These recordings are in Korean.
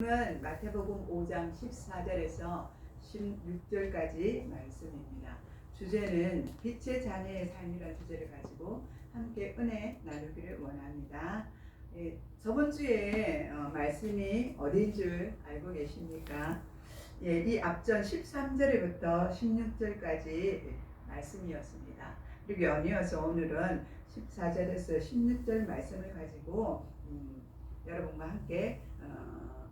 은 마태복음 5장 14절에서 16절까지 말씀입니다. 주제는 빛의 자녀의 삶이라는 주제를 가지고 함께 은혜 나누기를 원합니다. 저번 주에 말씀이 어디인 줄 알고 계십니까? 이 앞전 13절부터 16절까지 말씀이었습니다. 그리고 연이어서 오늘은 14절에서 16절 말씀을 가지고 여러분과 함께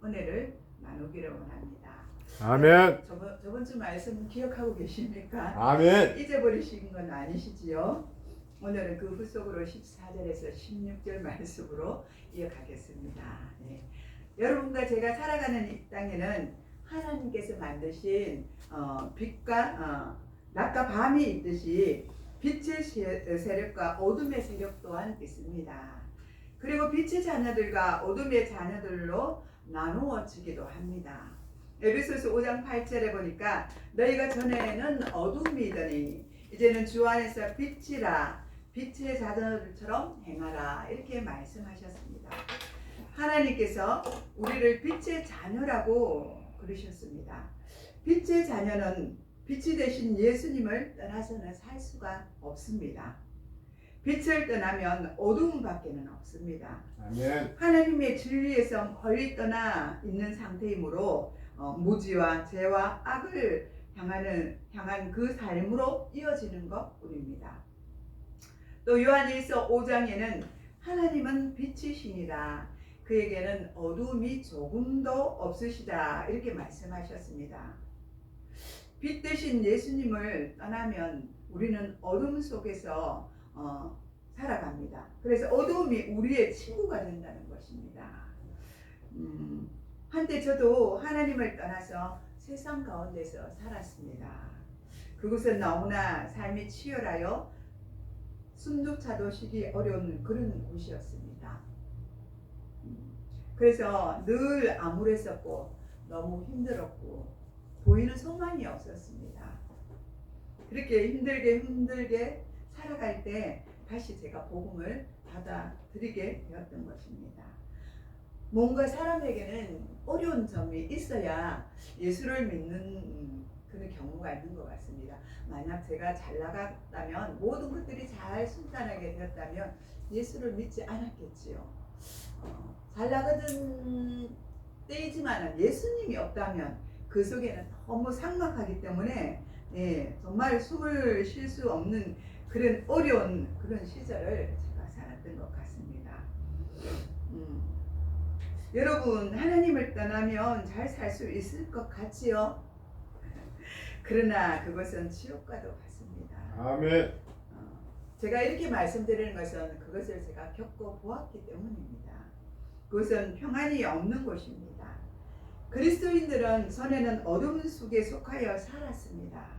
은혜를 나누기를 원합니다. 아멘. 저번 주 말씀 기억하고 계십니까? 아멘. 잊어버리신 건 아니시지요? 오늘은 그 후속으로 14절에서 16절 말씀으로 이어가겠습니다. 여러분과 제가 살아가는 이 땅에는 하나님께서 만드신 빛과 낮과 밤이 있듯이 빛의 세력과 어둠의 세력 또한 있습니다. 그리고 빛의 자녀들과 어둠의 자녀들로 나누어지기도 합니다. 에베소서 5장 8절에 보니까 너희가 전에는 어둠이더니 이제는 주 안에서 빛이라 빛의 자녀들처럼 행하라 이렇게 말씀하셨습니다. 하나님께서 우리를 빛의 자녀라고 그러셨습니다. 빛의 자녀는 빛이 되신 예수님을 떠나서는 살 수가 없습니다. 빛을 떠나면 어둠밖에는 없습니다. 아멘. 하나님의 진리에서 멀리 떠나 있는 상태이므로 무지와 죄와 악을 향한 그 삶으로 이어지는 것뿐입니다. 또 요한일서 5장에는 하나님은 빛이시니라 그에게는 어둠이 조금도 없으시다 이렇게 말씀하셨습니다. 빛 대신 예수님을 떠나면 우리는 어둠 속에서 살아갑니다. 그래서 어둠이 우리의 친구가 된다는 것입니다. 한때 저도 하나님을 떠나서 세상 가운데서 살았습니다. 그곳은 너무나 삶이 치열하여 숨조차도 쉬기 어려운 그런 곳이었습니다. 그래서 늘 암울했었고 너무 힘들었고 보이는 소망이 없었습니다. 그렇게 힘들게 살아갈 때 다시 제가 복음을 받아들이게 되었던 것입니다. 뭔가 사람에게는 어려운 점이 있어야 예수를 믿는 그런 경우가 있는 것 같습니다. 만약 제가 잘 나갔다면 모든 것들이 잘 순탄하게 되었다면 예수를 믿지 않았겠지요. 잘 나가던 때이지만 예수님이 없다면 그 속에는 너무 삭막하기 때문에 정말 숨을 쉴 수 없는 그런 어려운 그런 시절을 제가 살았던 것 같습니다. 여러분 하나님을 떠나면 잘 살 수 있을 것 같지요? 그러나 그것은 지옥과도 같습니다. 아멘. 제가 이렇게 말씀드리는 것은 그것을 제가 겪어보았기 때문입니다. 그것은 평안이 없는 곳입니다. 그리스도인들은 전에는 어둠 속에 속하여 살았습니다.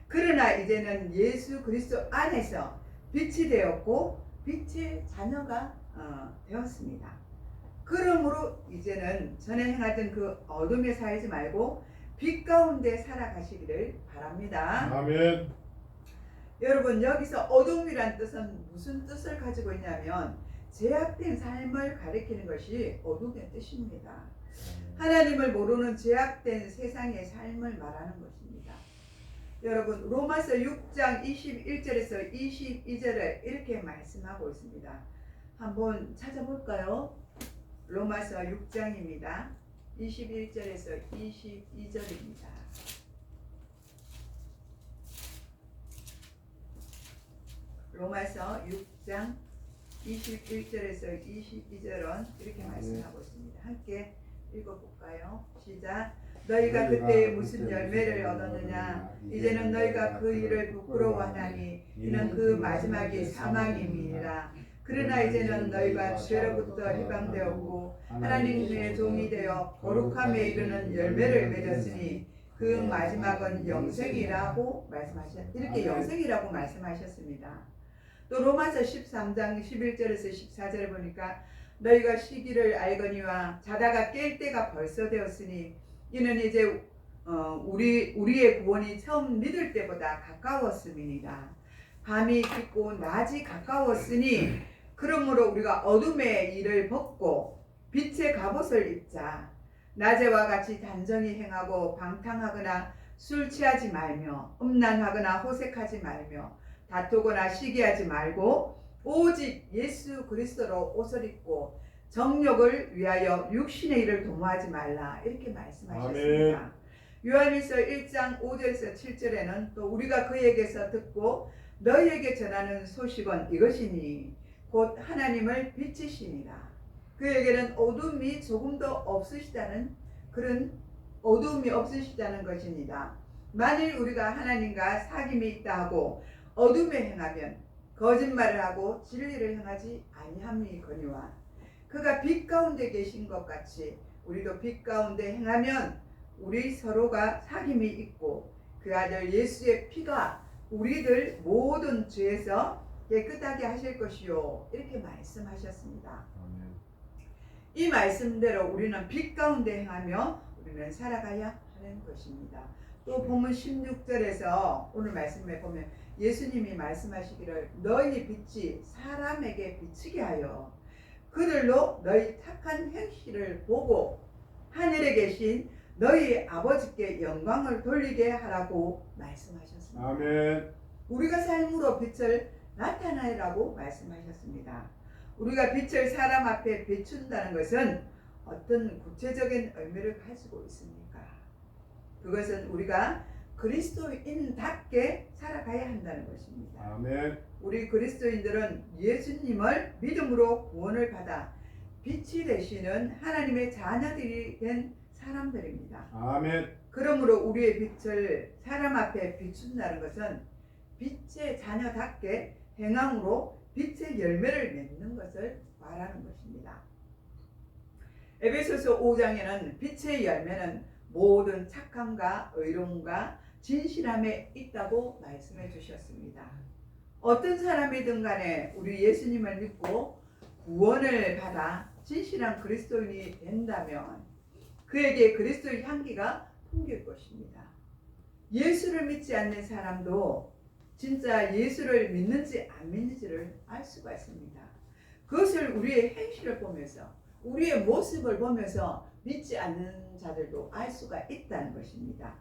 그러나 이제는 예수 그리스도 안에서 빛이 되었고 빛의 자녀가 되었습니다. 그러므로 이제는 전에 행하던 그 어둠에 살지 말고 빛 가운데 살아가시기를 바랍니다. 아멘. 여러분 여기서 어둠이란 뜻은 무슨 뜻을 가지고 있냐면 죄악된 삶을 가리키는 것이 어둠의 뜻입니다. 하나님을 모르는 죄악된 세상의 삶을 말하는 것입니다. 여러분 로마서 6장 21절에서 22절에 이렇게 말씀하고 있습니다. 한번 찾아볼까요? 로마서 6장입니다. 21절에서 22절입니다. 로마서 6장 21절에서 22절은 이렇게 말씀하고 있습니다. 함께 읽어볼까요? 시작. 너희가 그때 무슨 열매를 얻었느냐? 이제는 너희가 그 일을 부끄러워하나니 이는 그 마지막이 사망임이니라. 그러나 이제는 너희가 죄로부터 해방되었고 하나님의 종이 되어 거룩함에 이르는 열매를 맺었으니 그 마지막은 영생이라고 이렇게 영생이라고 말씀하셨습니다. 또 로마서 13장 11절에서 14절에 보니까 너희가 시기를 알거니와 자다가 깰 때가 벌써 되었으니 이는 이제 우리의 구원이 처음 믿을 때보다 가까웠음이니라. 밤이 깊고 낮이 가까웠으니 그러므로 우리가 어둠의 일을 벗고 빛의 갑옷을 입자. 낮에와 같이 단정히 행하고 방탕하거나 술 취하지 말며 음란하거나 호색하지 말며 다투거나 시기하지 말고 오직 예수 그리스도로 옷을 입고 정욕을 위하여 육신의 일을 도모하지 말라 이렇게 말씀하셨습니다. 아멘. 요한일서 1장 5절에서 7절에는 또 우리가 그에게서 듣고 너희에게 전하는 소식은 이것이니 곧 하나님을 빛이시니라. 그에게는 어둠이 조금도 없으시다는 그런 어둠이 없으시다는 것입니다. 만일 우리가 하나님과 사귐이 있다 하고 어둠에 행하면 거짓말을 하고 진리를 행하지 아니함이거니와 그가 빛 가운데 계신 것 같이 우리도 빛 가운데 행하면 우리 서로가 사귐이 있고 그 아들 예수의 피가 우리들 모든 죄에서 깨끗하게 하실 것이요 이렇게 말씀하셨습니다. 이 말씀대로 우리는 빛 가운데 행하며 우리는 살아가야 하는 것입니다. 또 본문 16절에서 오늘 말씀에 보면 예수님이 말씀하시기를 너희 빛이 사람에게 비치게 하여 그들로 너희 착한 행실을 보고 하늘에 계신 너희 아버지께 영광을 돌리게 하라고 말씀하셨습니다. 아멘. 우리가 삶으로 빛을 나타내라고 말씀하셨습니다. 우리가 빛을 사람 앞에 비춘다는 것은 어떤 구체적인 의미를 가지고 있습니까? 그것은 우리가 그리스도인답게 살아가야 한다는 것입니다. 아멘. 우리 그리스도인들은 예수님을 믿음으로 구원을 받아 빛이 되시는 하나님의 자녀들이 된 사람들입니다. 아멘. 그러므로 우리의 빛을 사람 앞에 비춘다는 것은 빛의 자녀답게 행함으로 빛의 열매를 맺는 것을 말하는 것입니다. 에베소서 5장에는 빛의 열매는 모든 착함과 의로움과 진실함에 있다고 말씀해 주셨습니다. 어떤 사람이든 간에 우리 예수님을 믿고 구원을 받아 진실한 그리스도인이 된다면 그에게 그리스도의 향기가 풍길 것입니다. 예수를 믿지 않는 사람도 진짜 예수를 믿는지 안 믿는지를 알 수가 있습니다. 그것을 우리의 행실을 보면서 우리의 모습을 보면서 믿지 않는 자들도 알 수가 있다는 것입니다.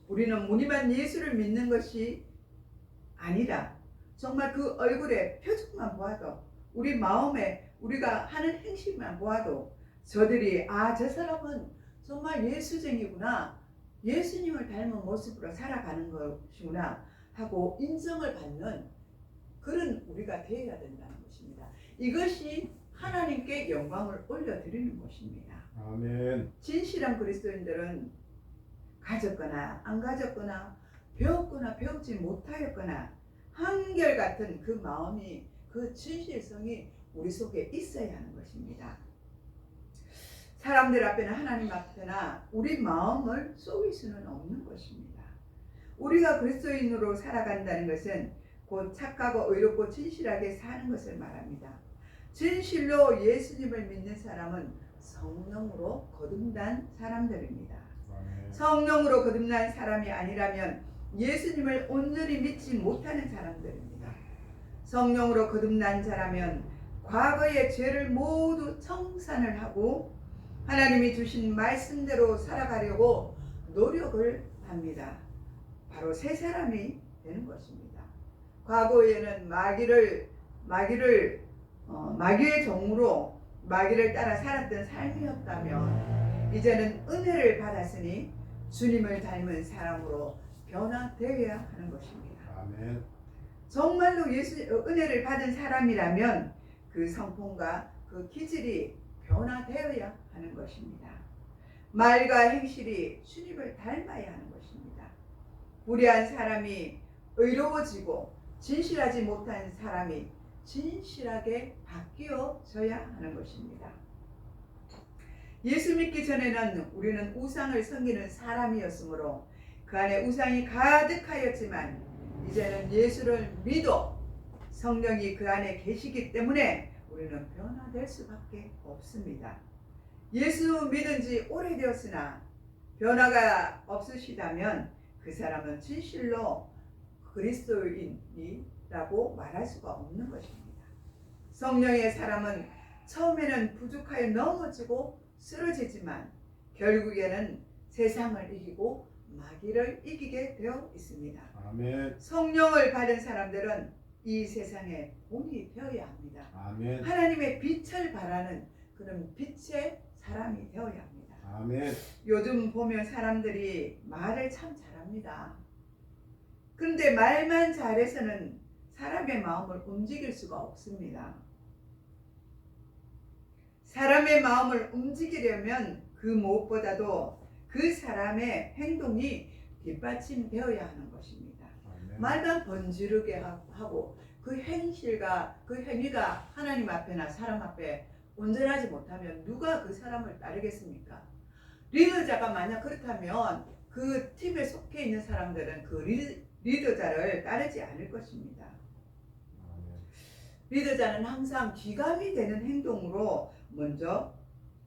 우리는 무늬만 예수를 믿는 것이 아니라 정말 그 얼굴의 표정만 보아도 우리 마음에 우리가 하는 행실만 보아도 저들이 저 사람은 정말 예수쟁이구나, 예수님을 닮은 모습으로 살아가는 것이구나 하고 인정을 받는 그런 우리가 되어야 된다는 것입니다. 이것이 하나님께 영광을 올려드리는 것입니다. 아멘. 진실한 그리스도인들은 가졌거나 안 가졌거나 배웠거나 배우지 못하였거나 한결같은 그 마음이 그 진실성이 우리 속에 있어야 하는 것입니다. 사람들 앞에나 하나님 앞에나 우리 마음을 속일 수는 없는 것입니다. 우리가 그리스도인으로 살아간다는 것은 곧 착하고 의롭고 진실하게 사는 것을 말합니다. 진실로 예수님을 믿는 사람은 성령으로 거듭난 사람들입니다. 아멘. 성령으로 거듭난 사람이 아니라면 예수님을 온전히 믿지 못하는 사람들입니다. 성령으로 거듭난 자라면 과거의 죄를 모두 청산을 하고 하나님이 주신 말씀대로 살아가려고 노력을 합니다. 바로 새 사람이 되는 것입니다. 과거에는 마귀의 종으로 마귀를 따라 살았던 삶이었다면 이제는 은혜를 받았으니 주님을 닮은 사람으로 변화되어야 하는 것입니다. 아멘. 정말로 은혜를 받은 사람이라면 그 성품과 그 기질이 변화되어야 하는 것입니다. 말과 행실이 주님을 닮아야 하는 것입니다. 불의한 사람이 의로워지고 진실하지 못한 사람이 진실하게 바뀌어져야 하는 것입니다. 예수 믿기 전에는 우리는 우상을 섬기는 사람이었으므로 그 안에 우상이 가득하였지만 이제는 예수를 믿어 성령이 그 안에 계시기 때문에 우리는 변화될 수밖에 없습니다. 예수 믿은 지 오래되었으나 변화가 없으시다면 그 사람은 진실로 그리스도인이라고 말할 수가 없는 것입니다. 성령의 사람은 처음에는 부족하여 넘어지고 쓰러지지만 결국에는 세상을 이기고 마귀를 이기게 되어 있습니다. 아멘. 성령을 받은 사람들은 이 세상의 본이 되어야 합니다. 아멘. 하나님의 빛을 발하는 그런 빛의 사람이 되어야 합니다. 아멘. 요즘 보면 사람들이 말을 참 잘합니다. 그런데 말만 잘해서는 사람의 마음을 움직일 수가 없습니다. 사람의 마음을 움직이려면 그 무엇보다도 그 사람의 행동이 뒷받침되어야 하는 것입니다. 아멘. 말만 번지르게 하고 그 행실과 그 행위가 하나님 앞에나 사람 앞에 온전하지 못하면 누가 그 사람을 따르겠습니까? 리더자가 만약 그렇다면 그 팀에 속해 있는 사람들은 그 리더자를 따르지 않을 것입니다. 아멘. 리더자는 항상 귀감이 되는 행동으로 먼저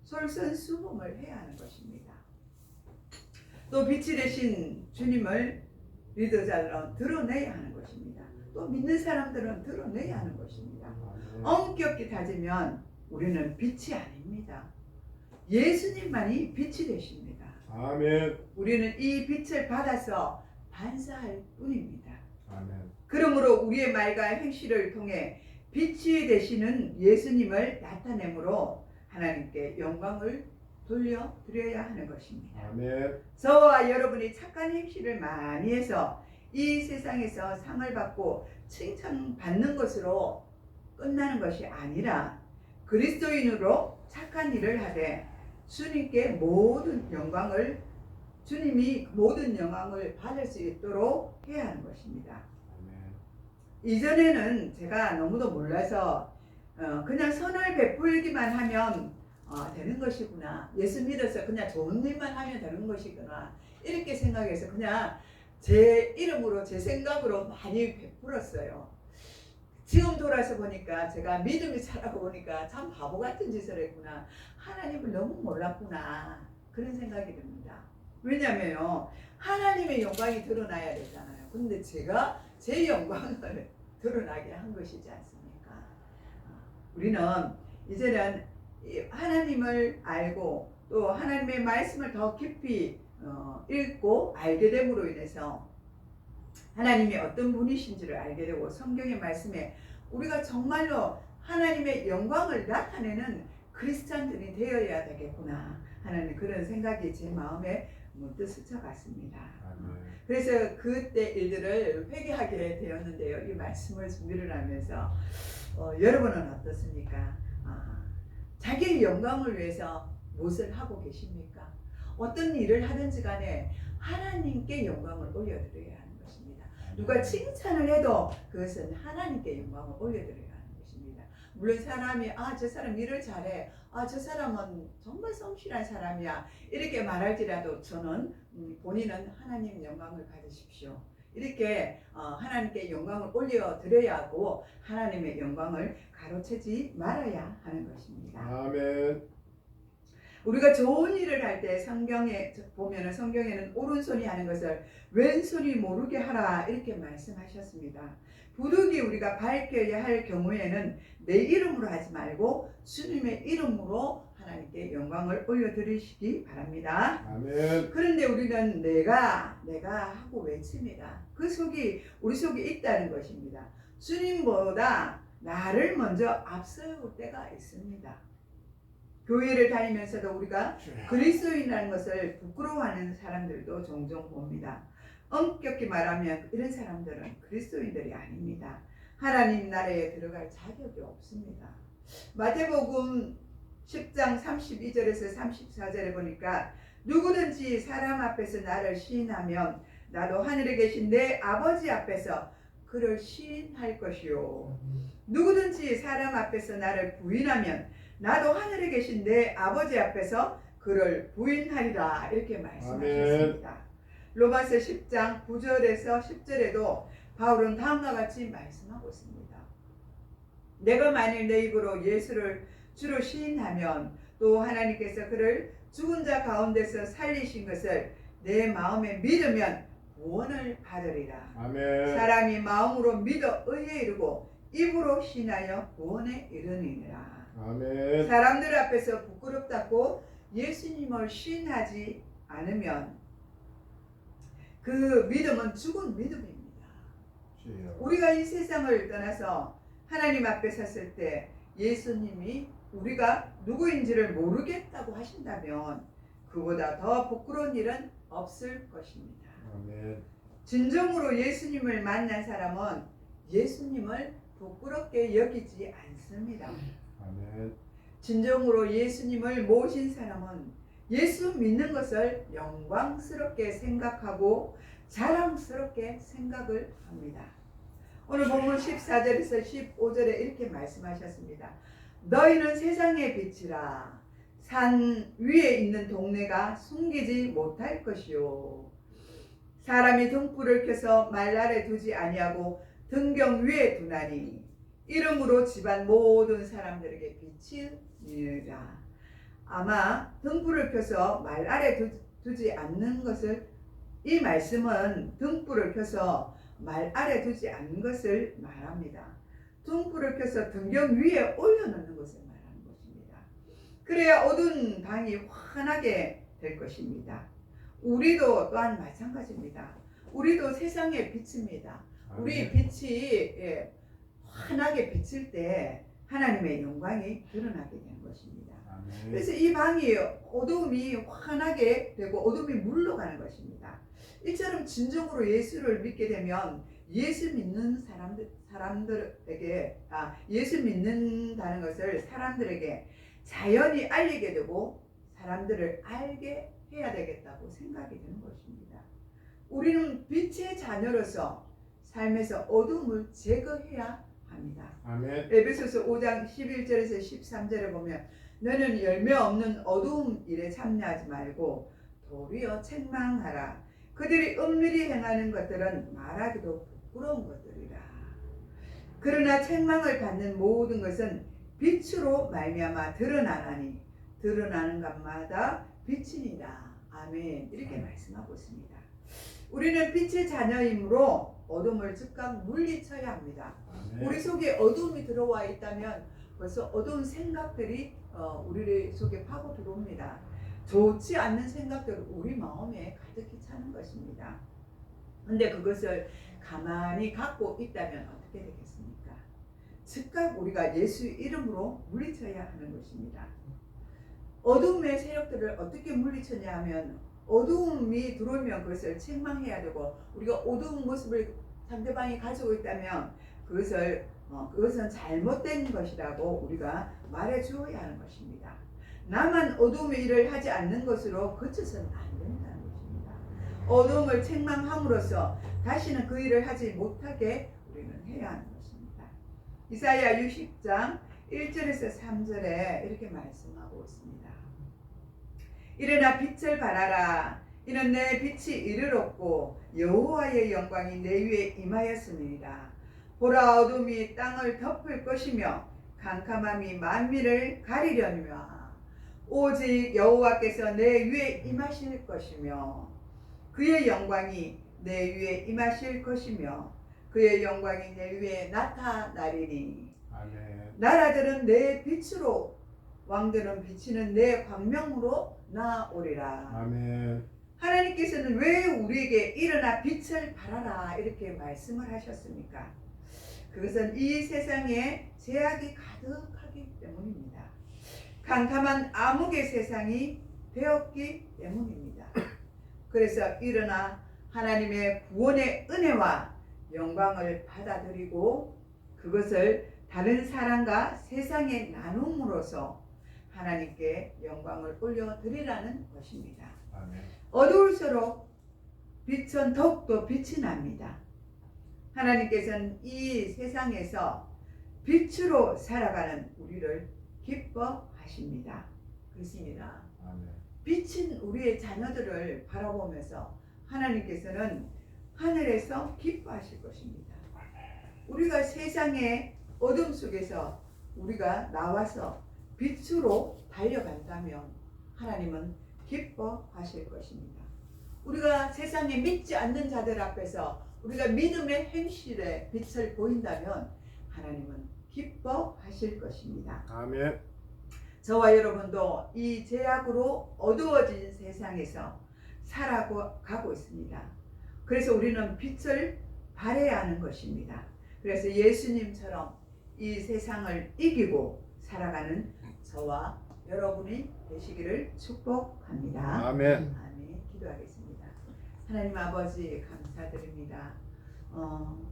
솔선수범을 해야 하는 것입니다. 또 빛이 되신 주님을 리더자로 드러내야 하는 것입니다. 또 믿는 사람들은 드러내야 하는 것입니다. 아멘. 엄격히 따지면 우리는 빛이 아닙니다. 예수님만이 빛이 되십니다. 아멘. 우리는 이 빛을 받아서 반사할 뿐입니다. 아멘. 그러므로 우리의 말과 행실을 통해 빛이 되시는 예수님을 나타내므로 하나님께 영광을 돌려드려야 하는 것입니다. 아멘. 저와 여러분이 착한 행실을 많이 해서 이 세상에서 상을 받고 칭찬받는 것으로 끝나는 것이 아니라 그리스도인으로 착한 일을 하되 주님께 주님이 모든 영광을 받을 수 있도록 해야 하는 것입니다. 아멘. 이전에는 제가 너무도 몰라서 그냥 선을 베풀기만 하면 되는 것이구나. 예수 믿어서 그냥 좋은 일만 하면 되는 것이구나. 이렇게 생각해서 그냥 제 이름으로 제 생각으로 많이 베풀었어요. 지금 돌아서 보니까 제가 믿음이 자라고 보니까 참 바보 같은 짓을 했구나. 하나님을 너무 몰랐구나. 그런 생각이 듭니다. 왜냐면요. 하나님의 영광이 드러나야 되잖아요. 근데 제가 제 영광을 드러나게 한 것이지 않습니까? 우리는 이제는 하나님을 알고 또 하나님의 말씀을 더 깊이 읽고 알게 됨으로 인해서 하나님이 어떤 분이신지를 알게 되고 성경의 말씀에 우리가 정말로 하나님의 영광을 나타내는 크리스찬들이 되어야 되겠구나 하는 그런 생각이 제 마음에 문득 스쳐갔습니다. 그래서 그때 일들을 회개하게 되었는데요. 이 말씀을 준비를 하면서 여러분은 어떻습니까? 자기의 영광을 위해서 무엇을 하고 계십니까? 어떤 일을 하든지 간에 하나님께 영광을 올려드려야 하는 것입니다. 누가 칭찬을 해도 그것은 하나님께 영광을 올려드려야 하는 것입니다. 물론 사람이 저 사람 일을 잘해, 저 사람은 정말 성실한 사람이야 이렇게 말할지라도 저는 본인은 하나님 영광을 받으십시오. 이렇게 하나님께 영광을 올려드려야 하고 하나님의 영광을 가로채지 말아야 하는 것입니다. 아멘. 우리가 좋은 일을 할 때 성경에 보면 성경에는 오른손이 하는 것을 왼손이 모르게 하라 이렇게 말씀하셨습니다. 부득이 우리가 밝혀야 할 경우에는 내 이름으로 하지 말고 주님의 이름으로 하나님께 영광을 올려드리시기 바랍니다. 아멘. 그런데 우리는 내가 하고 외칩니다. 그 속이 우리 속에 있다는 것입니다. 주님보다 나를 먼저 앞세울 때가 있습니다. 교회를 다니면서도 우리가 그리스도인이라는 것을 부끄러워하는 사람들도 종종 봅니다. 엄격히 말하면 이런 사람들은 그리스도인들이 아닙니다. 하나님 나라에 들어갈 자격이 없습니다. 마태복음 10장 32절에서 34절에 보니까 누구든지 사람 앞에서 나를 시인하면 나도 하늘에 계신 내 아버지 앞에서 그를 시인할 것이요. 누구든지 사람 앞에서 나를 부인하면 나도 하늘에 계신 내 아버지 앞에서 그를 부인하리라 이렇게 말씀하셨습니다. 로마서 10장 9절에서 10절에도 바울은 다음과 같이 말씀하고 있습니다. 내가 만일 내 입으로 예수를 주로 시인하면 또 하나님께서 그를 죽은 자 가운데서 살리신 것을 내 마음에 믿으면 구원을 받으리라. 아멘. 사람이 마음으로 믿어 의에 이르고 입으로 신하여 구원에 이르니라. 아멘. 사람들 앞에서 부끄럽다고 예수님을 신하지 않으면 그 믿음은 죽은 믿음입니다. 주여. 우리가 이 세상을 떠나서 하나님 앞에 섰을 때 예수님이 우리가 누구인지를 모르겠다고 하신다면 그보다 더 부끄러운 일은 없을 것입니다. 아멘. 진정으로 예수님을 만난 사람은 예수님을 부끄럽게 여기지 않습니다. 아멘. 진정으로 예수님을 모신 사람은 예수 믿는 것을 영광스럽게 생각하고 자랑스럽게 생각을 합니다. 오늘 본문 14절에서 15절에 이렇게 말씀하셨습니다. 너희는 세상의 빛이라. 산 위에 있는 동네가 숨기지 못할 것이요. 사람이 등불을 켜서 말 아래 두지 아니하고 등경 위에 두나니 이름으로 집안 모든 사람들에게 빛이 이르라. 아마 등불을 켜서 말 아래 두지 않는 것을, 이 말씀은 등불을 켜서 말 아래 두지 않는 것을 말합니다. 등불을 켜서 등경 위에 올려놓는 것을 말하는 것입니다. 그래야 어두운 방이 환하게 될 것입니다. 우리도 또한 마찬가지입니다. 우리도 세상의 빛입니다. 우리 빛이 환하게 비칠 때 하나님의 영광이 드러나게 되는 것입니다. 아멘. 그래서 이 방이 어두움이 환하게 되고 어둠이 물러가는 것입니다. 이처럼 진정으로 예수를 믿게 되면 예수 믿는 사람들에게 예수 믿는다는 것을 사람들에게 자연히 알리게 되고 사람들을 알게 해야 되겠다고 생각이 드는 것입니다. 우리는 빛의 자녀로서 삶에서 어둠을 제거해야 합니다. 아멘. 에베소서 5장 11절에서 13절에 보면 너는 열매 없는 어두움 일에 참여하지 말고 도리어 책망하라. 그들이 은밀히 행하는 것들은 말하기도 부끄러운 것들이라. 그러나 책망을 받는 모든 것은 빛으로 말미암아 드러나나니 드러나는 것마다 빛이니라. 아멘. 이렇게 말씀하고 있습니다. 우리는 빛의 자녀이므로 어둠을 즉각 물리쳐야 합니다. 아멘. 우리 속에 어둠이 들어와 있다면 벌써 어두운 생각들이 우리 속에 파고 들어옵니다. 좋지 않는 생각들을 우리 마음에 가득히 차는 것입니다. 근데 그것을 가만히 갖고 있다면 어떻게 되겠습니까? 즉각 우리가 예수 이름으로 물리쳐야 하는 것입니다. 어둠의 세력들을 어떻게 물리쳐냐 하면 어두움이 들어오면 그것을 책망해야 되고 우리가 어두운 모습을 상대방이 가지고 있다면 그것은 잘못된 것이라고 우리가 말해 주어야 하는 것입니다. 나만 어두움의 일을 하지 않는 것으로 그쳐서는 안 된다는 것입니다. 어두움을 책망함으로써 다시는 그 일을 하지 못하게 우리는 해야 하는 것입니다. 이사야 60장 1절에서 3절에 이렇게 말씀하고 있습니다. 일어나 빛을 발하라. 이는 내 빛이 이르렀고 여호와의 영광이 내 위에 임하였음이니라. 보라, 어둠이 땅을 덮을 것이며 캄캄함이 만민을 가리려니와 오직 여호와께서 내 위에 임하실 것이며 그의 영광이 내 위에 임하실 것이며 그의 영광이 내 위에 나타나리니. 아멘. 나라들은 내 빛으로 왕들은 비치는 내 광명으로 나오리라. 아멘. 하나님께서는 왜 우리에게 일어나 빛을 발하라 이렇게 말씀을 하셨습니까? 그것은 이 세상에 죄악이 가득하기 때문입니다. 캄캄한 암흑의 세상이 되었기 때문입니다. 그래서 일어나 하나님의 구원의 은혜와 영광을 받아들이고 그것을 다른 사람과 세상에 나눔으로써 하나님께 영광을 올려드리라는 것입니다. 아멘. 어두울수록 빛은 더욱더 빛이 납니다. 하나님께서는 이 세상에서 빛으로 살아가는 우리를 기뻐하십니다. 그렇습니다. 아멘. 빛인 우리의 자녀들을 바라보면서 하나님께서는 하늘에서 기뻐하실 것입니다. 우리가 세상의 어둠 속에서 우리가 나와서 빛으로 달려간다면 하나님은 기뻐하실 것입니다. 우리가 세상에 믿지 않는 자들 앞에서 우리가 믿음의 행실에 빛을 보인다면 하나님은 기뻐하실 것입니다. 아멘. 저와 여러분도 이 죄악으로 어두워진 세상에서 살아가고 있습니다. 그래서 우리는 빛을 발해야 하는 것입니다. 그래서 예수님처럼 이 세상을 이기고 살아가는 저와 여러분이 되시기를 축복합니다. 아멘. 아멘. 기도하겠습니다. 하나님 아버지 감사드립니다.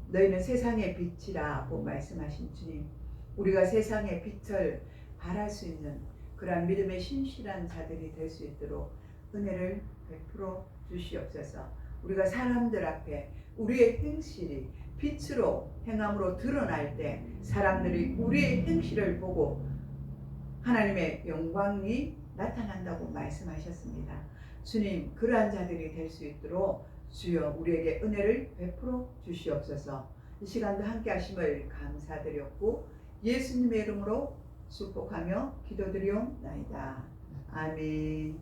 너희는 세상의 빛이라고 말씀하신 주님, 우리가 세상의 빛을 발할 수 있는 그러한 믿음의 신실한 자들이 될 수 있도록 은혜를 베풀어 주시옵소서. 우리가 사람들 앞에 우리의 행실이 빛으로 행함으로 드러날 때 사람들이 우리의 행실을 보고 하나님의 영광이 나타난다고 말씀하셨습니다. 주님, 그러한 자들이 될 수 있도록 주여 우리에게 은혜를 베풀어 주시옵소서. 이 시간도 함께 하심을 감사드렸고 예수님의 이름으로 축복하며 기도드리옵나이다. 아멘.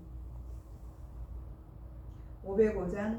505장